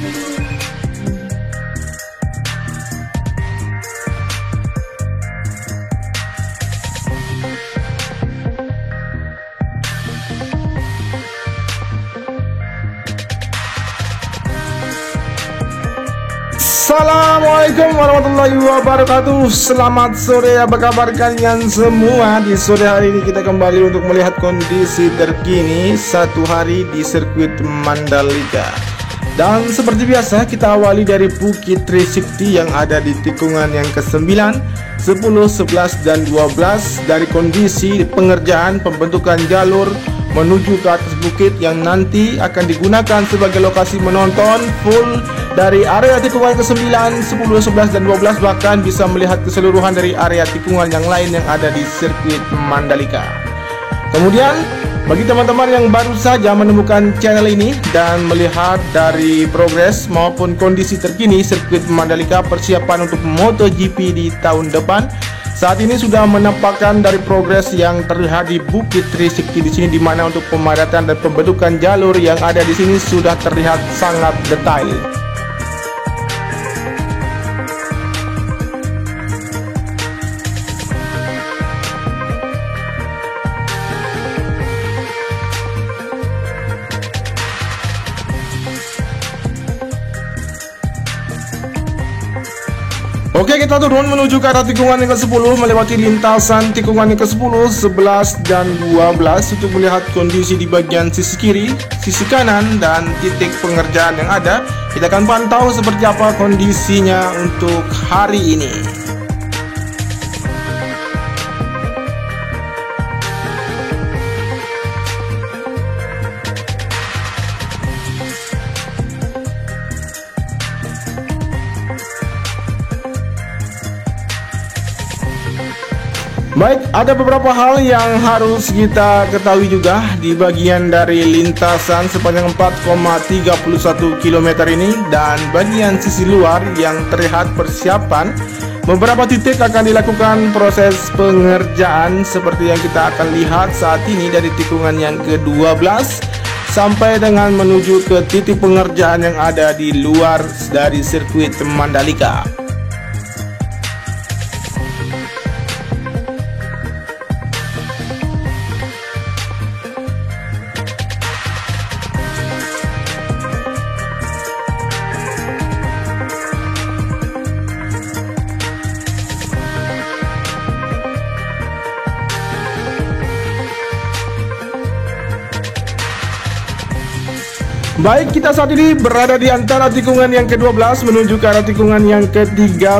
Assalamualaikum warahmatullahi wabarakatuh. Selamat sore, apa kabar kalian semua? Di sore hari ini kita kembali untuk melihat kondisi terkini satu hari di sirkuit Mandalika. Dan seperti biasa kita awali dari Bukit Trisakti yang ada di tikungan yang ke-9, 10, 11, dan 12. Dari kondisi pengerjaan pembentukan jalur menuju ke atas bukit yang nanti akan digunakan sebagai lokasi menonton full dari area tikungan ke-9, 10, 11, dan 12, bahkan bisa melihat keseluruhan dari area tikungan yang lain yang ada di sirkuit Mandalika. Kemudian bagi teman-teman yang baru saja menemukan channel ini dan melihat dari progres maupun kondisi terkini sirkuit Mandalika persiapan untuk MotoGP di tahun depan, saat ini sudah menampakkan dari progres yang terlihat di Bukit Trisakti di sini, di mana untuk pemadatan dan pembentukan jalur yang ada di sini sudah terlihat sangat detail. Oke, kita turun menuju ke arah tikungan yang ke-10, melewati lintasan tikungan yang ke-10, 11, dan 12 untuk melihat kondisi di bagian sisi kiri, sisi kanan, dan titik pengerjaan yang ada. Kita akan pantau seperti apa kondisinya untuk hari ini. Baik, ada beberapa hal yang harus kita ketahui juga di bagian dari lintasan sepanjang 4,31 km ini, dan bagian sisi luar yang terlihat persiapan beberapa titik akan dilakukan proses pengerjaan seperti yang kita akan lihat saat ini dari tikungan yang ke-12 sampai dengan menuju ke titik pengerjaan yang ada di luar dari sirkuit Mandalika. Baik, kita saat ini berada di antara tikungan yang ke-12 menuju ke arah tikungan yang ke-13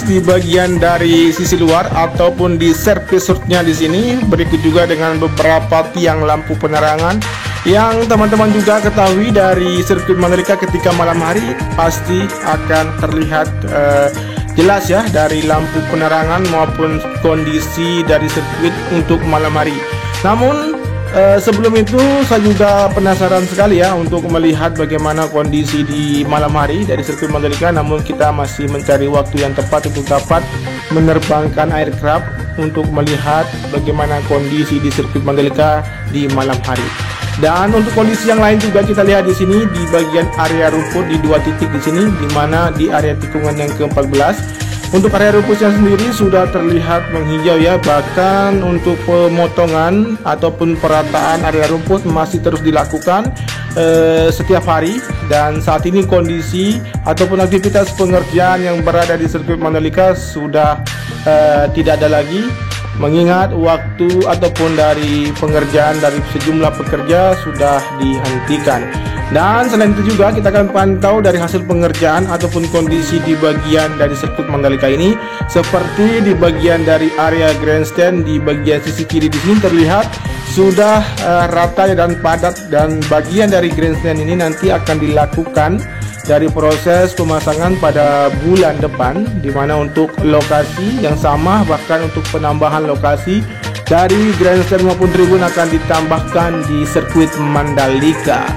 di bagian dari sisi luar ataupun di service roadnya di sini. Berikut juga dengan beberapa tiang lampu penerangan yang teman-teman juga ketahui dari sirkuit Mandalika ketika malam hari pasti akan terlihat jelas ya dari lampu penerangan maupun kondisi dari sirkuit untuk malam hari. Namun sebelum itu saya juga penasaran sekali ya untuk melihat bagaimana kondisi di malam hari dari sirkuit Mandalika, namun kita masih mencari waktu yang tepat untuk dapat menerbangkan aircraft untuk melihat bagaimana kondisi di sirkuit Mandalika di malam hari. Dan untuk kondisi yang lain juga kita lihat di sini di bagian area rumput di dua titik di sini, di mana di area tikungan yang ke-14 untuk area rumputnya sendiri sudah terlihat menghijau ya, bahkan untuk pemotongan ataupun perataan area rumput masih terus dilakukan setiap hari. Dan saat ini kondisi ataupun aktivitas pengerjaan yang berada di sirkuit Mandalika sudah tidak ada lagi, mengingat waktu ataupun dari pengerjaan dari sejumlah pekerja sudah dihentikan. Dan selain itu juga kita akan pantau dari hasil pengerjaan ataupun kondisi di bagian dari sirkuit Mandalika ini, seperti di bagian dari area grandstand di bagian sisi kiri di sini terlihat sudah rata dan padat, dan bagian dari grandstand ini nanti akan dilakukan dari proses pemasangan pada bulan depan, di mana untuk lokasi yang sama bahkan untuk penambahan lokasi dari grandstand maupun tribun akan ditambahkan di sirkuit Mandalika.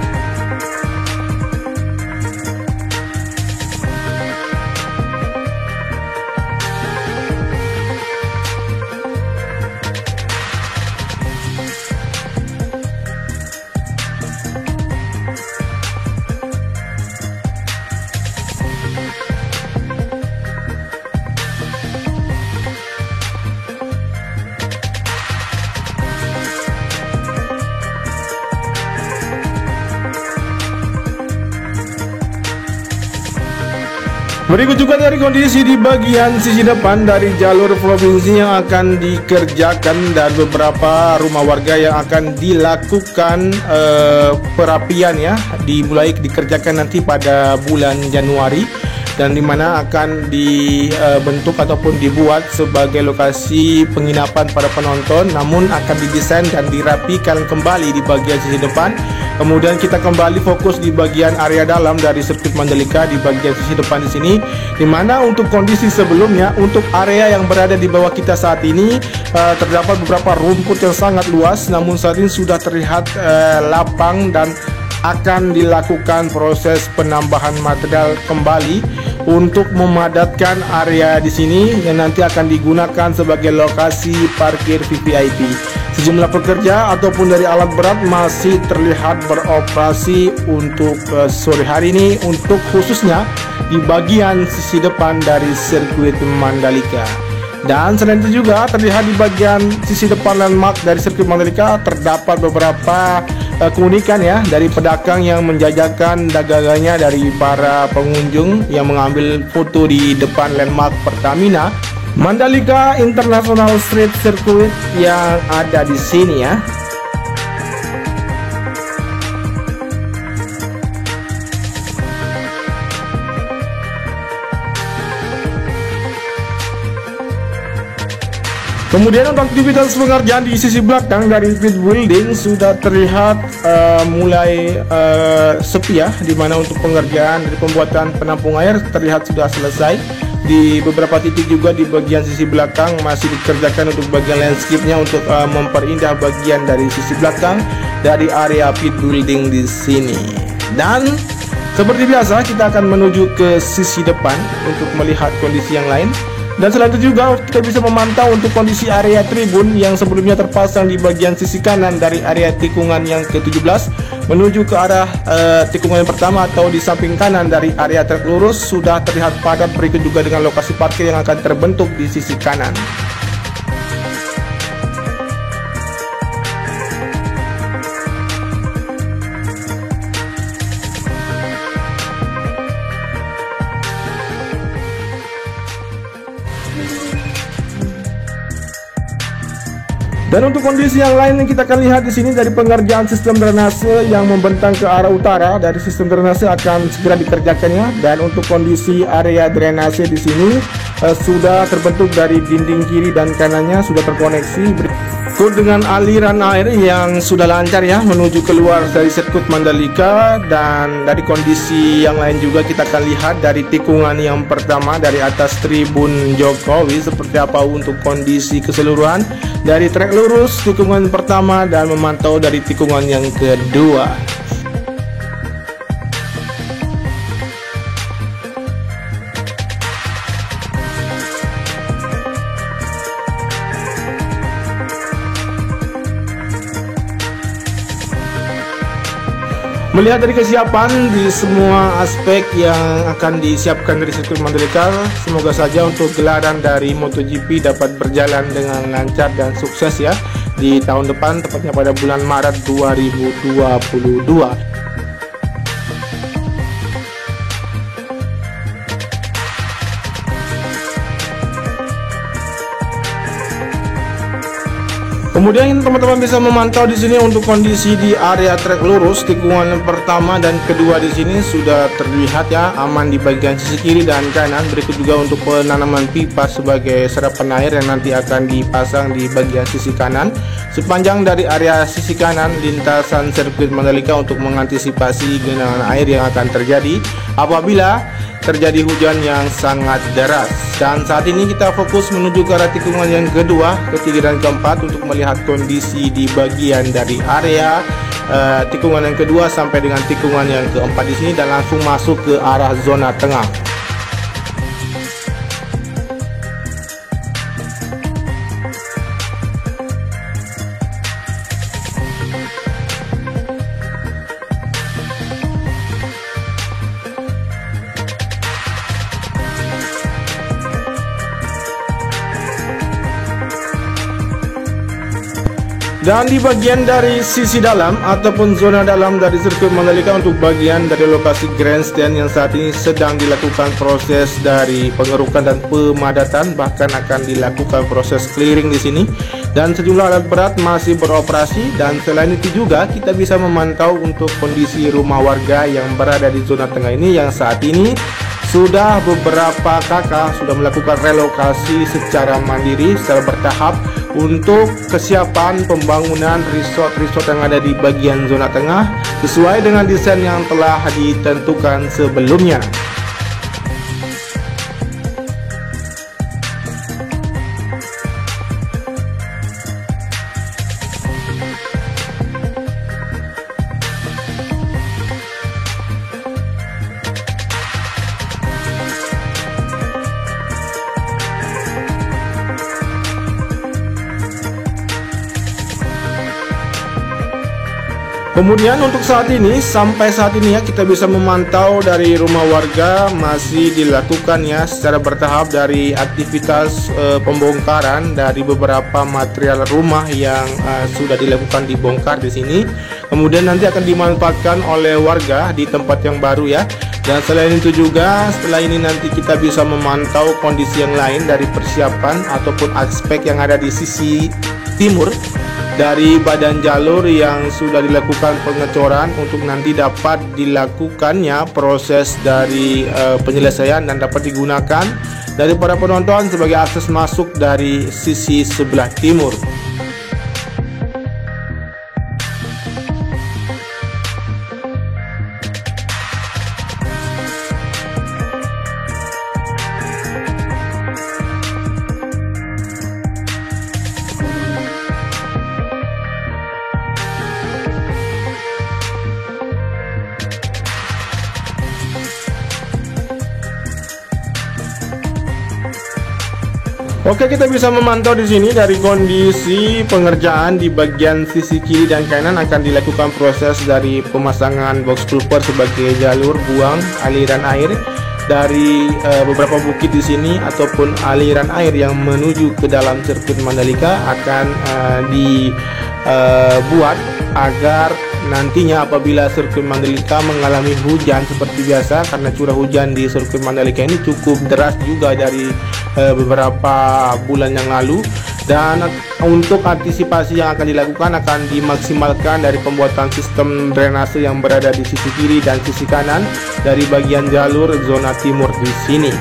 Berikut juga dari kondisi di bagian sisi depan dari jalur provinsi yang akan dikerjakan dan beberapa rumah warga yang akan dilakukan perapian ya, dimulai dikerjakan nanti pada bulan Januari, dan dimana akan dibentuk ataupun dibuat sebagai lokasi penginapan para penonton, namun akan didesain dan dirapikan kembali di bagian sisi depan. Kemudian kita kembali fokus di bagian area dalam dari sirkuit Mandalika di bagian sisi depan di sini, dimana untuk kondisi sebelumnya untuk area yang berada di bawah kita saat ini terdapat beberapa rumput yang sangat luas, namun saat ini sudah terlihat lapang dan akan dilakukan proses penambahan material kembali untuk memadatkan area di sini yang nanti akan digunakan sebagai lokasi parkir VVIP. Sejumlah pekerja ataupun dari alat berat masih terlihat beroperasi untuk sore hari ini, untuk khususnya di bagian sisi depan dari sirkuit Mandalika. Dan selain itu juga terlihat di bagian sisi depan landmark dari sirkuit Mandalika terdapat beberapa keunikan ya, dari pedagang yang menjajakan dagangannya dari para pengunjung yang mengambil foto di depan landmark Pertamina Mandalika International Street Circuit yang ada di sini ya. Kemudian untuk aktivitas pengerjaan di sisi belakang dari pit building sudah terlihat mulai sepi ya, dimana untuk pengerjaan dari pembuatan penampung air terlihat sudah selesai. Di beberapa titik juga di bagian sisi belakang masih dikerjakan untuk bagian landscape-nya untuk memperindah bagian dari sisi belakang dari area pit building di sini. Dan seperti biasa kita akan menuju ke sisi depan untuk melihat kondisi yang lain. Dan selain itu juga kita bisa memantau untuk kondisi area tribun yang sebelumnya terpasang di bagian sisi kanan dari area tikungan yang ke-17 menuju ke arah tikungan yang pertama atau di samping kanan dari area trek lurus sudah terlihat padat, berikut juga dengan lokasi parkir yang akan terbentuk di sisi kanan. Dan untuk kondisi yang lain yang kita akan lihat di sini dari pengerjaan sistem drainase yang membentang ke arah utara dari sistem drainase akan segera dikerjakannya. Dan untuk kondisi area drainase di sini sudah terbentuk dari dinding kiri dan kanannya sudah terkoneksi dengan aliran air yang sudah lancar ya menuju keluar dari sirkuit Mandalika. Dan dari kondisi yang lain juga kita akan lihat dari tikungan yang pertama dari atas tribun Jokowi seperti apa untuk kondisi keseluruhan dari trek lurus tikungan pertama dan memantau dari tikungan yang kedua. Melihat dari kesiapan di semua aspek yang akan disiapkan dari sirkuit Mandalika, semoga saja untuk gelaran dari MotoGP dapat berjalan dengan lancar dan sukses ya di tahun depan, tepatnya pada bulan Maret 2022. Kemudian teman-teman bisa memantau di sini untuk kondisi di area trek lurus tikungan pertama dan kedua di sini sudah terlihat ya aman di bagian sisi kiri dan kanan. Berikut juga untuk penanaman pipa sebagai serapan air yang nanti akan dipasang di bagian sisi kanan sepanjang dari area sisi kanan lintasan sirkuit Mandalika untuk mengantisipasi genangan air yang akan terjadi apabila terjadi hujan yang sangat deras. Dan saat ini kita fokus menuju ke arah tikungan yang kedua, ketiga dan keempat untuk melihat kondisi di bagian dari area tikungan yang kedua sampai dengan tikungan yang keempat di sini dan langsung masuk ke arah zona tengah. Dan di bagian dari sisi dalam ataupun zona dalam dari sirkuit Mandalika untuk bagian dari lokasi grandstand yang saat ini sedang dilakukan proses dari pengerukan dan pemadatan, bahkan akan dilakukan proses clearing di sini, dan sejumlah alat berat masih beroperasi. Dan selain itu juga kita bisa memantau untuk kondisi rumah warga yang berada di zona tengah ini, yang saat ini sudah beberapa kakak sudah melakukan relokasi secara mandiri, secara bertahap untuk kesiapan pembangunan resort-resort yang ada di bagian zona tengah sesuai dengan desain yang telah ditentukan sebelumnya. Kemudian untuk saat ini, sampai saat ini ya, kita bisa memantau dari rumah warga masih dilakukan ya secara bertahap dari aktivitas pembongkaran dari beberapa material rumah yang sudah dilakukan dibongkar di sini. Kemudian nanti akan dimanfaatkan oleh warga di tempat yang baru ya. Dan selain itu juga setelah ini nanti kita bisa memantau kondisi yang lain dari persiapan ataupun aspek yang ada di sisi timur dari badan jalur yang sudah dilakukan pengecoran untuk nanti dapat dilakukannya proses dari penyelesaian dan dapat digunakan dari para penonton sebagai akses masuk dari sisi sebelah timur. Oke, kita bisa memantau di sini dari kondisi pengerjaan di bagian sisi kiri dan kanan akan dilakukan proses dari pemasangan box culvert sebagai jalur buang aliran air dari beberapa bukit di sini ataupun aliran air yang menuju ke dalam sirkuit Mandalika akan dibuat agar nantinya apabila sirkuit Mandalika mengalami hujan seperti biasa, karena curah hujan di sirkuit Mandalika ini cukup deras juga dari beberapa bulan yang lalu, dan untuk antisipasi yang akan dilakukan akan dimaksimalkan dari pembuatan sistem drainase yang berada di sisi kiri dan sisi kanan dari bagian jalur zona timur di sini.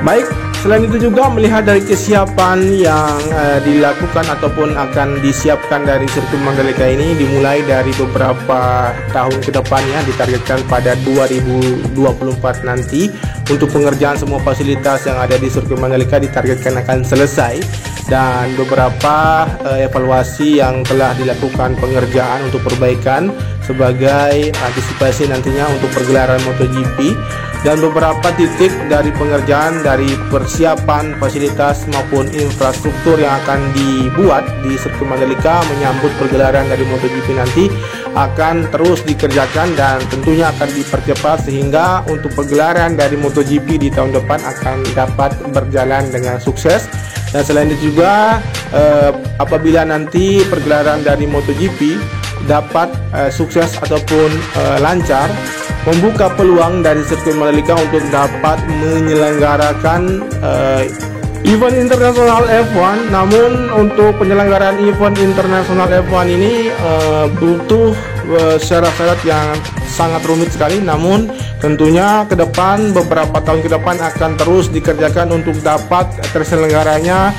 Baik, selain itu juga melihat dari kesiapan yang dilakukan ataupun akan disiapkan dari sirkuit Mandalika ini dimulai dari beberapa tahun ke depannya, ditargetkan pada 2024 nanti untuk pengerjaan semua fasilitas yang ada di sirkuit Mandalika ditargetkan akan selesai, dan beberapa evaluasi yang telah dilakukan pengerjaan untuk perbaikan sebagai antisipasi nantinya untuk pergelaran MotoGP, dan beberapa titik dari pengerjaan dari persiapan fasilitas maupun infrastruktur yang akan dibuat di sirkuit Mandalika menyambut pergelaran dari MotoGP nanti akan terus dikerjakan dan tentunya akan dipercepat sehingga untuk pergelaran dari MotoGP di tahun depan akan dapat berjalan dengan sukses. Dan selain itu juga apabila nanti pergelaran dari MotoGP dapat sukses ataupun lancar, membuka peluang dari sirkuit Mandalika untuk dapat menyelenggarakan event internasional F1. Namun untuk penyelenggaraan event internasional F1 ini butuh syarat-syarat yang sangat rumit sekali, namun tentunya ke depan, beberapa tahun ke depan akan terus dikerjakan untuk dapat terselenggaranya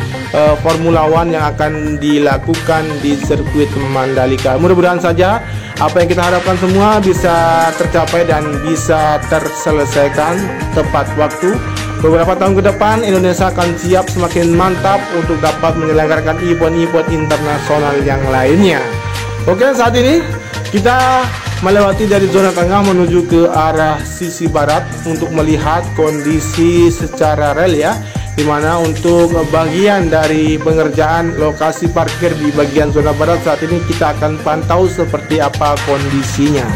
Formula One yang akan dilakukan di sirkuit Mandalika. Mudah-mudahan saja apa yang kita harapkan semua bisa tercapai dan bisa terselesaikan tepat waktu. beberapa tahun ke depan Indonesia akan siap semakin mantap untuk dapat menyelenggarakan event-event internasional yang lainnya. Oke, saat ini kita melewati dari zona tengah menuju ke arah sisi barat untuk melihat kondisi secara rel ya, dimana untuk bagian dari pengerjaan lokasi parkir di bagian zona barat saat ini kita akan pantau seperti apa kondisinya.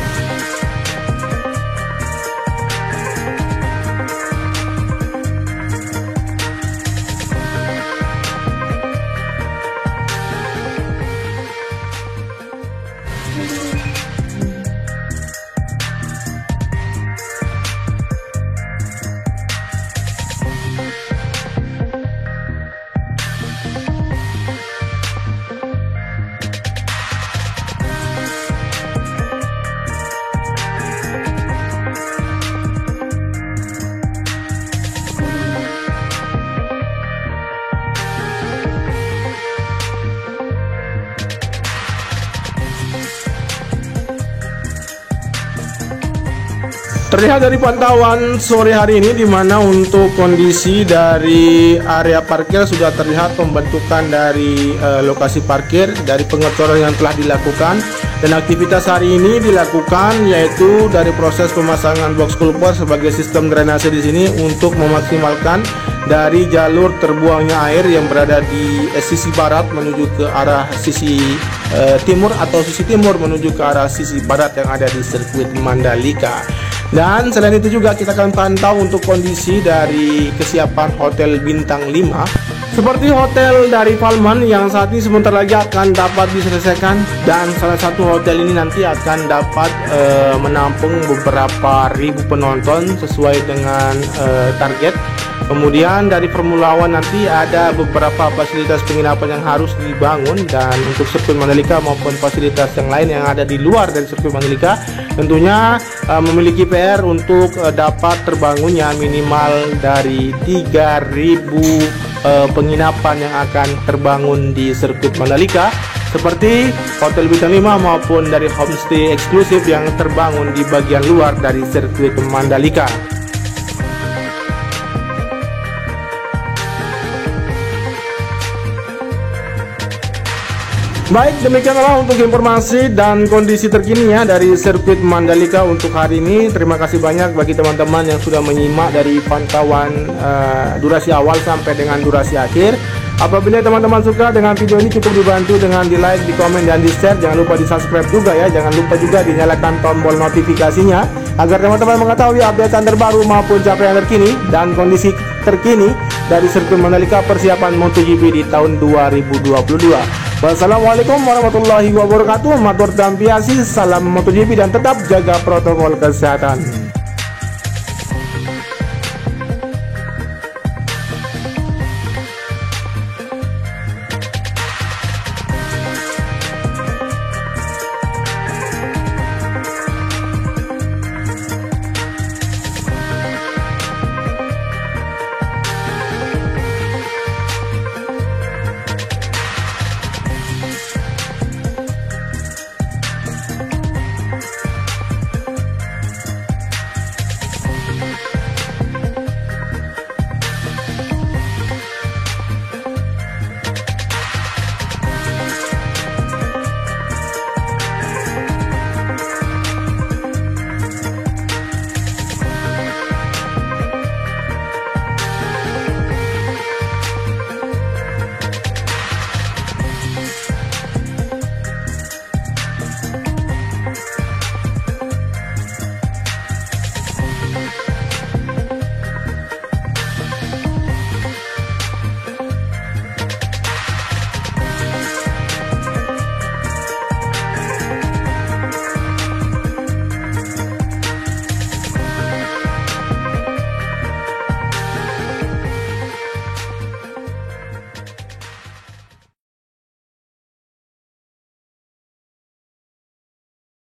Terlihat dari pantauan sore hari ini, di mana untuk kondisi dari area parkir sudah terlihat pembentukan dari lokasi parkir dari pengecoran yang telah dilakukan, dan aktivitas hari ini dilakukan yaitu dari proses pemasangan box culvert sebagai sistem drainase di sini untuk memaksimalkan dari jalur terbuangnya air yang berada di sisi barat menuju ke arah sisi timur, atau sisi timur menuju ke arah sisi barat yang ada di sirkuit Mandalika. Dan selain itu juga kita akan pantau untuk kondisi dari kesiapan hotel bintang 5 seperti hotel dari Valman yang saat ini sebentar lagi akan dapat diselesaikan, dan salah satu hotel ini nanti akan dapat menampung beberapa ribu penonton sesuai dengan target. Kemudian dari Formula One nanti ada beberapa fasilitas penginapan yang harus dibangun, dan untuk sirkuit Mandalika maupun fasilitas yang lain yang ada di luar dari sirkuit Mandalika tentunya memiliki PR untuk dapat terbangunnya minimal dari 3.000 penginapan yang akan terbangun di sirkuit Mandalika, seperti hotel bintang 5 maupun dari homestay eksklusif yang terbangun di bagian luar dari sirkuit Mandalika. Baik, demikianlah untuk informasi dan kondisi terkini ya dari sirkuit Mandalika untuk hari ini. Terima kasih banyak bagi teman-teman yang sudah menyimak dari pantauan durasi awal sampai dengan durasi akhir. Apabila teman-teman suka dengan video ini, cukup dibantu dengan di like, di komen, dan di share. Jangan lupa di subscribe juga ya. Jangan lupa juga dinyalakan tombol notifikasinya agar teman-teman mengetahui update terbaru maupun capaian terkini dan kondisi terkini dari sirkuit Mandalika persiapan MotoGP di tahun 2022. Wassalamualaikum warahmatullahi wabarakatuh. Matur tampiasi, salam MotoGP, dan tetap jaga protokol kesehatan.